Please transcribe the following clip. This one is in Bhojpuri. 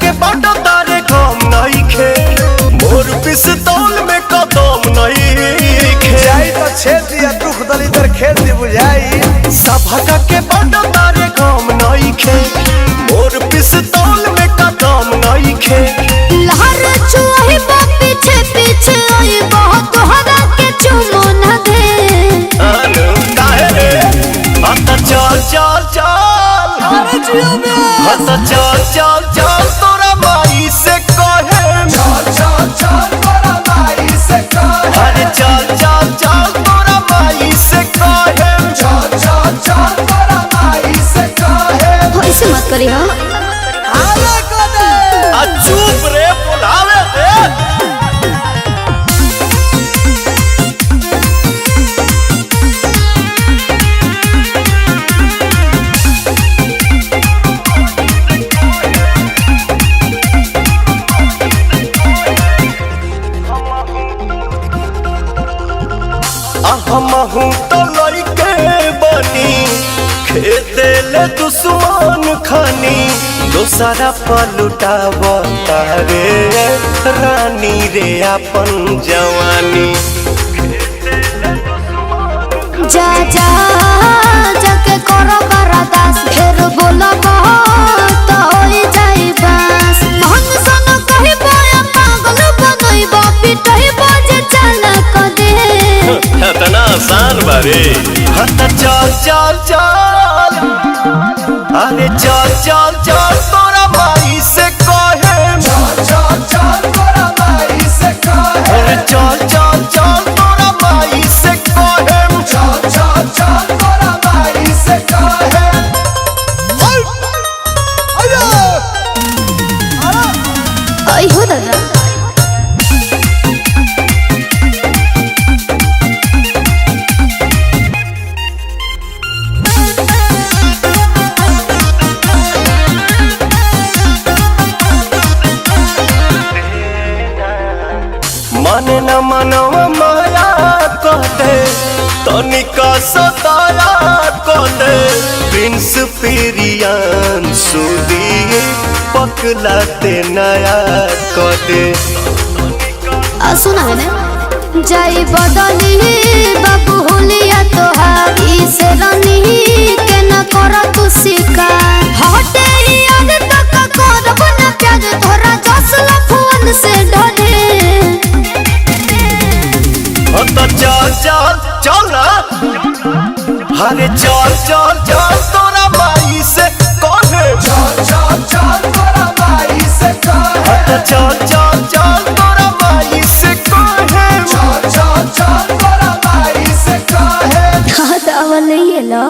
के बाटो तारे गम नहीं खे मोर पिस्तौल में कदम नहीं खे जाई तो छेद दिया दुख दलितर खेत दी बुझाई सभा के बाटो तारे गम नहीं खे मोर पिस्तौल में कदम नहीं खे लहर चुही पीछे पीछे आई बहुत तोहरा के चुमो न दे काहे रे हत चल चल चल अरे जियो में हत चल चल चल तोरा माई से कहे चल चल चल तोरा माई से कहे अरे चल चल चल तोरा माई से कहे चल चल चल तोरा माई से कहे ऐसे मत करी हो आले को दे आ चुप रे बुलावे रे हमहू तो लड़के बनी खेते ले दुश्मन खानी दोसरा पलुटाव तारे रानी रे अपन जवानी जा जा जाके करो बरदास फिर बोलो तो होई जाई बस मन सन कहि बोया पागल बनई बा पिटई बजे चल क दे इतना आसान बारे हत चल चल चल अरे चल चल चल तोरा माई से कहे चल चल चल तोरा माई से कहे अरे चल चल चल तोरा माई से कहे चल चल चल तोरा माई से कहे आई हो दादा माने न मनवा माया कहते तनिका सताया कहते प्रिंस पेरियान सुदी पकलाते नया कहते सुना है ना जाई बदली बाबू होलिया तोहारी से रनी के न कर तू शिकार हटे याद तक करब न प्यार तोरा जसला फोन से डरे तो चल चल चल ना अरे चल चल चल तोरा माई से कहे चल चल चल तोरा माई से कहे तो चल चल चल तोरा माई से कहे चल चल चल तोरा माई से कहे हाँ तो अवल ये लो